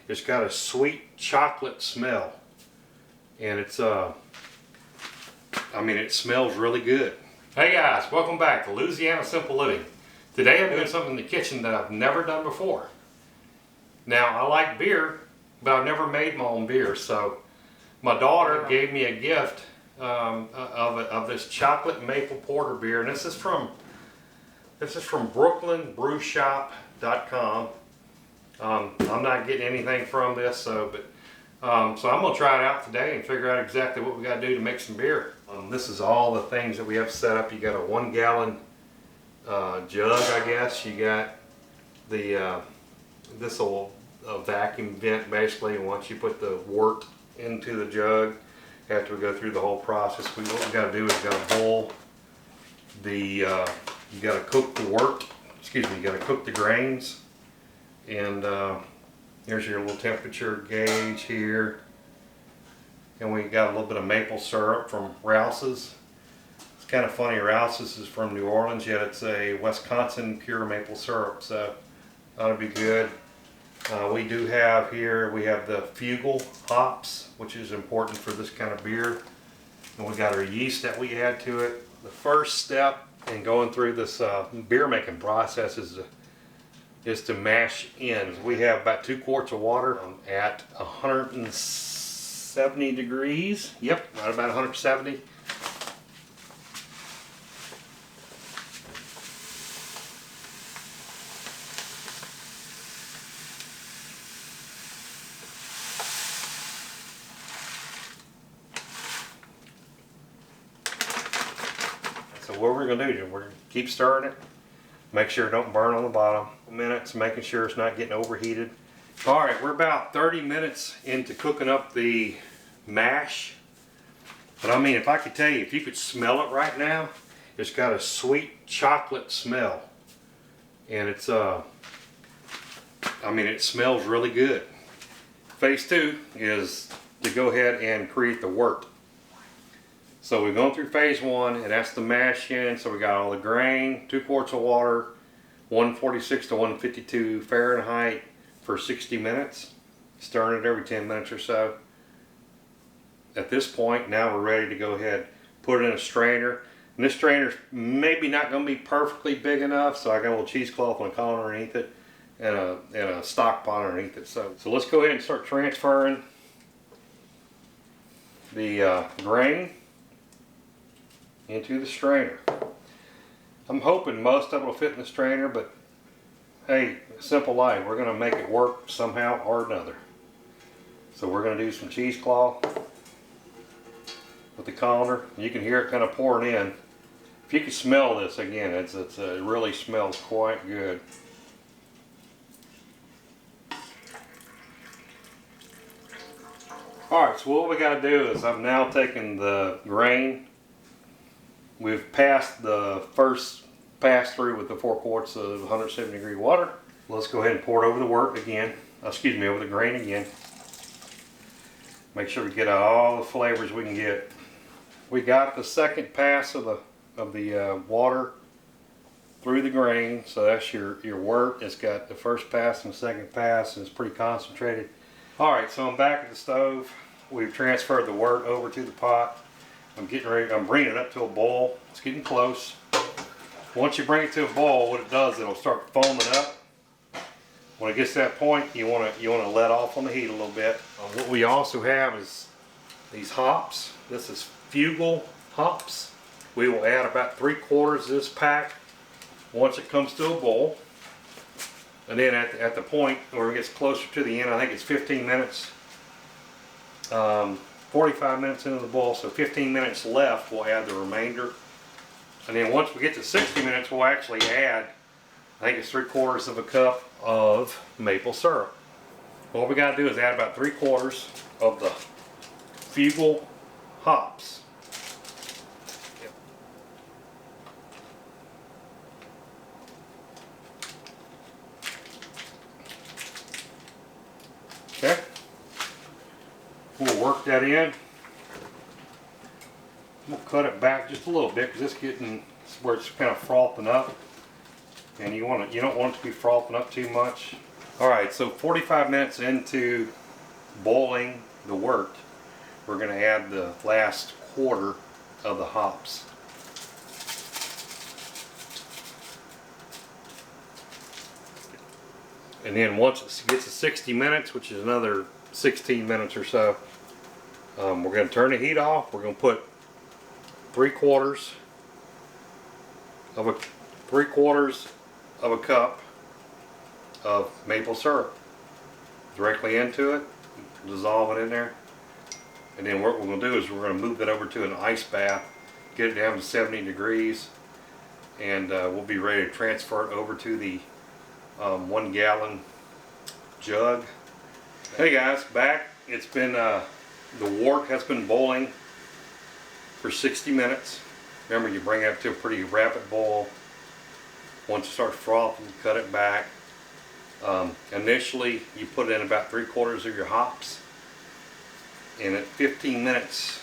It's got a sweet chocolate smell, and it's I mean, it smells really good. Hey guys, welcome back to Louisiana Simple Living. Today I'm doing something in the kitchen that I've never done before. Now, I like beer, but I've never made my own beer, so my daughter gave me a gift of this chocolate maple porter beer, and this is from Brooklyn Brew Shop.com. I'm not getting anything from this, so I'm gonna try it out today and figure out exactly what we got to do to make some beer. This is all the things that we have set up. You got a 1 gallon jug, I guess. You got the this will vacuum vent basically. Once you put the wort into the jug, after we go through the whole process, what we got to do is got to boil the you got to cook the wort. Excuse me. You got to cook the grains. And here's your little temperature gauge here. And we got a little bit of maple syrup from Rouse's. It's kind of funny, Rouse's is from New Orleans, yet it's a Wisconsin pure maple syrup, so that'll be good. We do have here, we have the Fugle hops, which is important for this kind of beer. And we got our yeast that we add to it. The first step in going through this beer making process is to mash in. We have about 2 quarts of water at 170 degrees. Yep, right about 170. So what we're going to do, we're going to keep stirring it. Make sure it don't burn on the bottom. Minutes, making sure it's not getting overheated. All right, we're about 30 minutes into cooking up the mash. But I mean, if I could tell you, if you could smell it right now, it's got a sweet chocolate smell. And it's, I mean, it smells really good. Phase 2 is to go ahead and create the wort. So we've gone through phase 1, and that's the mash in. So we got all the grain, 2 quarts of water, 146 to 152 Fahrenheit for 60 minutes. Stirring it every 10 minutes or so. At this point, now we're ready to go ahead, put it in a strainer. And this strainer's maybe not going to be perfectly big enough, so I got a little cheesecloth on a column underneath it and a stock pot underneath it. So let's go ahead and start transferring the grain into the strainer. I'm hoping most of it will fit in the strainer, but hey, simple life. We're going to make it work somehow or another. So we're going to do some cheesecloth with the colander. You can hear it kind of pouring in. If you can smell this again, it really smells quite good. Alright, so what we got to do is I've now taken the grain. We've passed the first pass through with the 4 quarts of 170 degree water. Let's go ahead and pour it over the wort again. Excuse me, over the grain again. Make sure we get all the flavors we can get. We got the second pass of the water through the grain, so that's your wort. It's got the first pass and the second pass, and it's pretty concentrated. All right, so I'm back at the stove. We've transferred the wort over to the pot. I'm bringing it up to a boil. It's getting close. Once you bring it to a boil, what it does, it'll start foaming up. When it gets to that point, you want to let off on the heat a little bit. What we also have is these hops. This is Fugle hops. We will add about 3/4 of this pack once it comes to a boil. And then at the point where it gets closer to the end, I think it's 15 minutes. 45 minutes into the boil, so 15 minutes left, we'll add the remainder. And then once we get to 60 minutes, we'll actually add, I think it's 3/4 of a cup of maple syrup. What we got to do is add about 3/4 of the Fugle hops. Okay. We'll work that in. We'll cut it back just a little bit because it's getting where it's kind of frothing up, and you don't want it to be frothing up too much. Alright, so 45 minutes into boiling the wort, we're going to add the last quarter of the hops. And then once it gets to 60 minutes, which is another 16 minutes or so, we're going to turn the heat off. We're going to put 3/4 of a cup of maple syrup directly into it, dissolve it in there, and then what we're going to do is we're going to move that over to an ice bath, get it down to 70 degrees, and we'll be ready to transfer it over to the 1 gallon jug. Hey guys, back. It's been the wort has been boiling for 60 minutes. Remember, you bring it up to a pretty rapid boil. Once it starts frothing, cut it back. Initially, you put in about 3/4 of your hops, and at 15 minutes,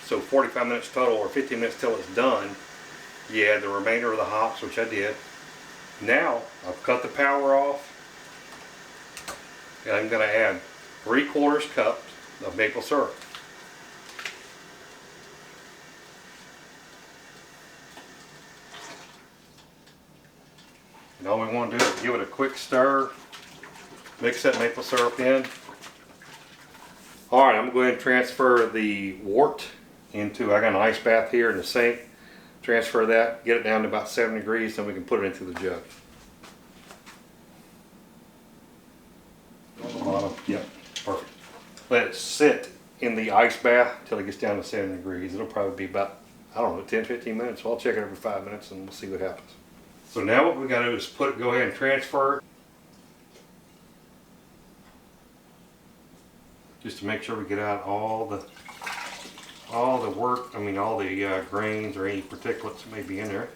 so 45 minutes total, or 15 minutes till it's done, you add the remainder of the hops, which I did. Now, I've cut the power off, and I'm going to add 3/4 cup of maple syrup. And all we want to do is give it a quick stir, mix that maple syrup in. Alright, I'm going to go ahead and transfer the wort into, I got an ice bath here in the sink. Transfer that, get it down to about 7 degrees, then we can put it into the jug. On the bottom, yep, perfect. Let it sit in the ice bath until it gets down to 7 degrees. It'll probably be about, I don't know, 10-15 minutes. So I'll check it every 5 minutes and we'll see what happens. So now what we got to do is go ahead and transfer it. Just to make sure we get out all the wort, all the grains or any particulates that may be in there.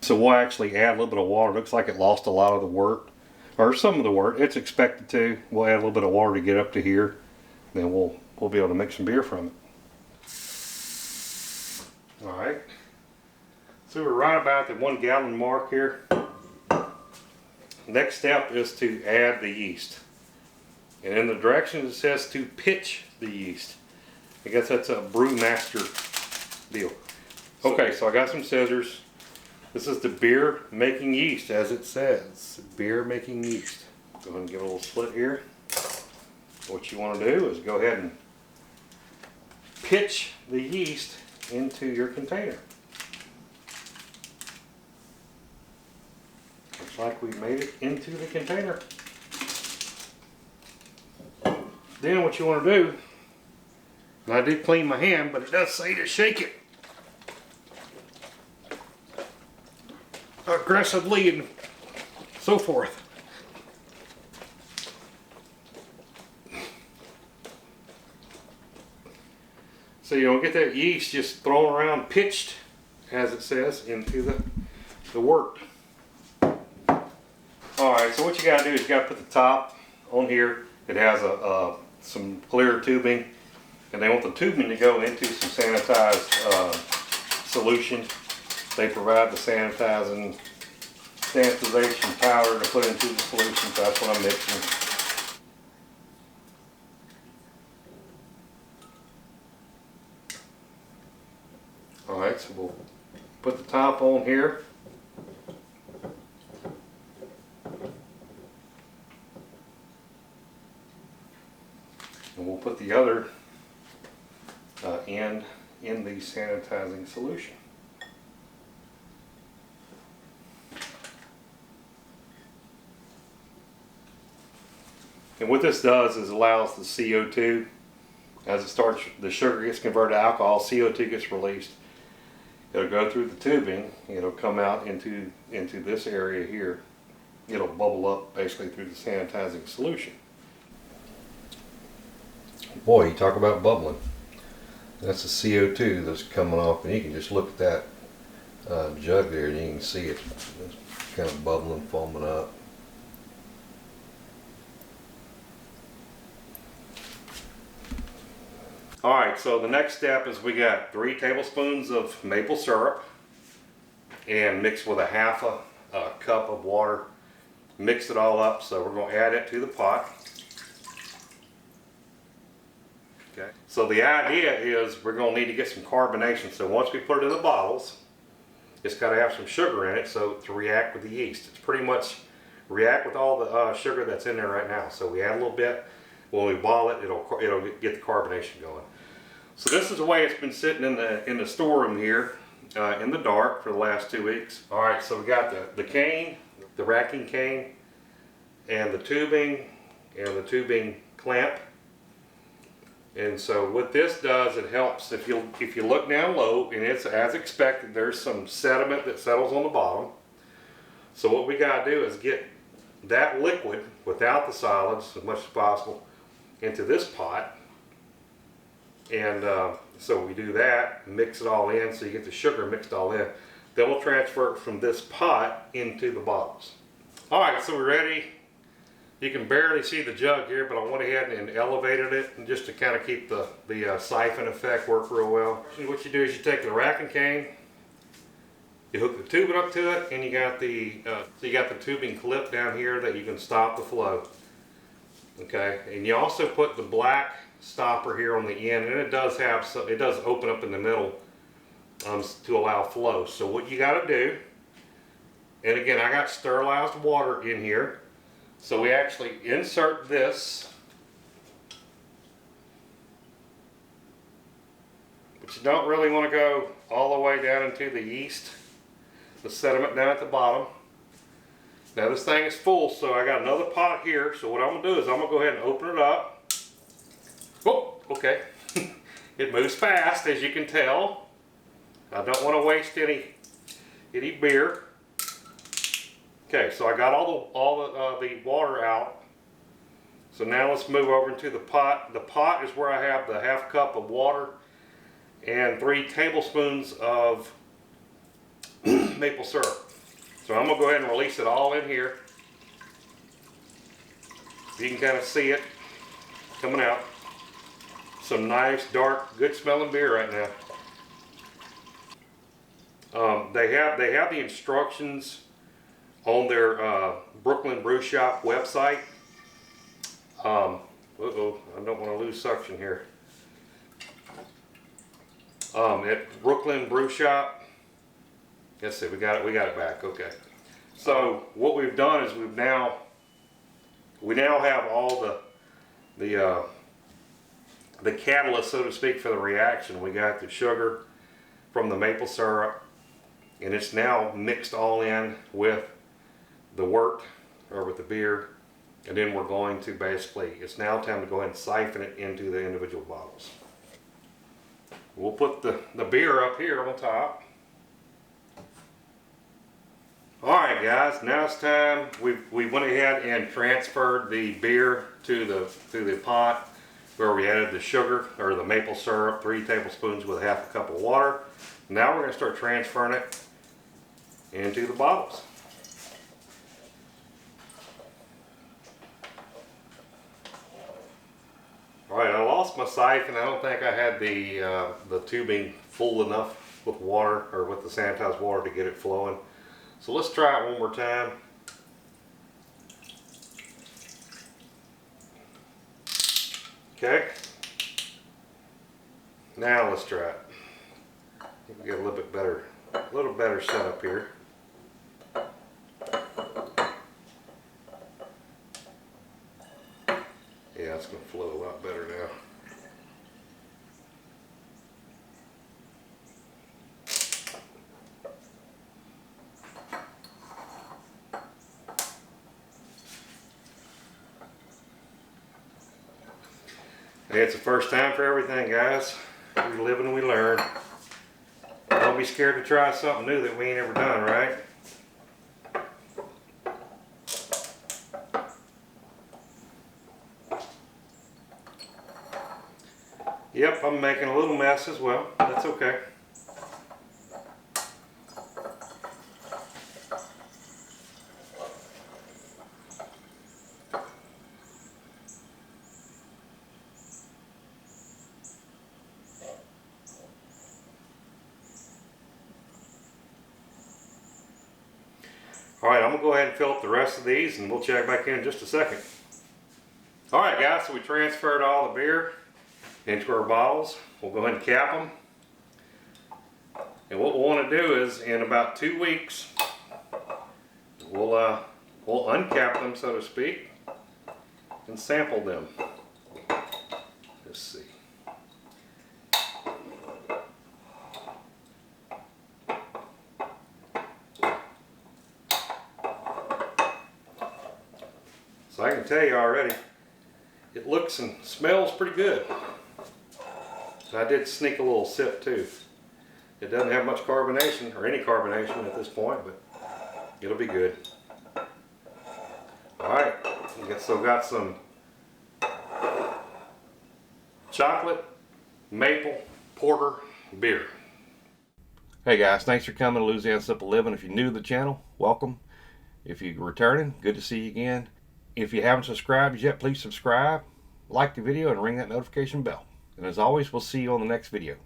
So we'll actually add a little bit of water. It looks like it lost a lot of the wort, or some of the wort. It's expected to. We'll add a little bit of water to get up to here. Then we'll be able to make some beer from it. Alright. So we're right about the 1 gallon mark here. Next step is to add the yeast. And in the directions it says to pitch the yeast. I guess that's a brewmaster deal. Okay, so I got some scissors. This is the beer making yeast, as it says. Beer making yeast. Go ahead and give it a little split here. What you want to do is go ahead and pitch the yeast into your container. Looks like we made it into the container. Then what you want to do, and I did clean my hand, but it does say to shake it aggressively and so forth. So you don't get that yeast just thrown around, pitched, as it says, into the wort. Alright, so what you got to do is you got to put the top on here. It has some clear tubing, and they want the tubing to go into some sanitized solution. They provide the sanitization powder to put into the solution, so that's what I'm mixing. Alright, so we'll put the top on here. And we'll put the other end in the sanitizing solution. And what this does is allows the CO2, as it starts, the sugar gets converted to alcohol, CO2 gets released. It'll go through the tubing, it'll come out into this area here. It'll bubble up basically through the sanitizing solution. Boy, you talk about bubbling. That's the CO2 that's coming off, and you can just look at that jug there and you can see it's kind of bubbling, foaming up. Alright, so the next step is we got 3 tablespoons of maple syrup and mixed with a half a a cup of water, mix it all up. So we're going to add it to the pot. Okay. So the idea is we're going to need to get some carbonation. So once we put it in the bottles, it's got to have some sugar in it so to react with the yeast. It's pretty much react with all the sugar that's in there right now. So we add a little bit. When we bottle it, it'll get the carbonation going. So this is the way it's been sitting in the storeroom here in the dark for the last 2 weeks. All right, so we got the cane, the racking cane, and the tubing clamp. And so what this does, it helps if you look down low, and it's as expected, there's some sediment that settles on the bottom. So what we got to do is get that liquid without the solids as much as possible into this pot. And so we do that, mix it all in so you get the sugar mixed all in. Then we'll transfer it from this pot into the bottles. All right, so we're ready. You can barely see the jug here, but I went ahead and elevated it and just to kind of keep the siphon effect work real well. What you do is you take the racking cane, you hook the tubing up to it, and you got the tubing clip down here that you can stop the flow. Okay, and you also put the black stopper here on the end, and it does open up in the middle to allow flow. So what you got to do, and again, I got sterilized water in here, so we actually insert this, but you don't really want to go all the way down into the yeast, the sediment down at the bottom. Now this thing is full, so I got another pot here. So what I'm going to do is I'm going to go ahead and open it up. Oh, okay. It moves fast, as you can tell. I don't want to waste any beer. Okay, so I got all the water out. So now let's move over into the pot. The pot is where I have the half cup of water and 3 tablespoons of maple syrup. So I'm going to go ahead and release it all in here. You can kind of see it coming out. Some nice, dark, good smelling beer right now. They have the instructions on their Brooklyn Brew Shop website. I don't want to lose suction here. At Brooklyn Brew Shop. Let's see, we got it back. Okay. So what we've done is we now have all the catalyst, so to speak, for the reaction. We got the sugar from the maple syrup, and it's now mixed all in with the wort, or with the beer, and then we're going to it's now time to go ahead and siphon it into the individual bottles. We'll put the beer up here on top. Alright guys, now it's time. We went ahead and transferred the beer to the pot where we added the sugar, or the maple syrup, 3 tablespoons with half a cup of water. Now we're going to start transferring it into the bottles. Alright, I lost my siphon. I don't think I had the tubing full enough with water, or with the sanitized water, to get it flowing. So let's try it one more time. Okay. Now let's try it. We got a little better setup here. Yeah, it's going to flow a lot better now. Hey, it's the first time for everything, guys. We live and we learn. Don't be scared to try something new that we ain't ever done, right? Yep, I'm making a little mess as well. That's okay. All right, I'm gonna go ahead and fill up the rest of these and we'll check back in just a second. All right guys, so we transferred all the beer into our bottles. We'll go ahead and cap them. And what we'll want to do is in about 2 weeks, we'll uncap them, so to speak, and sample them. Let's see. So I can tell you already, it looks and smells pretty good. I did sneak a little sip too. It doesn't have much carbonation, or any carbonation at this point, but it'll be good. Alright, we still got some chocolate maple porter beer. Hey guys, thanks for coming to Louisiana Simple Living. If you're new to the channel, welcome. If you're returning, good to see you again. If you haven't subscribed yet, please subscribe, like the video, and ring that notification bell. And as always, we'll see you on the next video.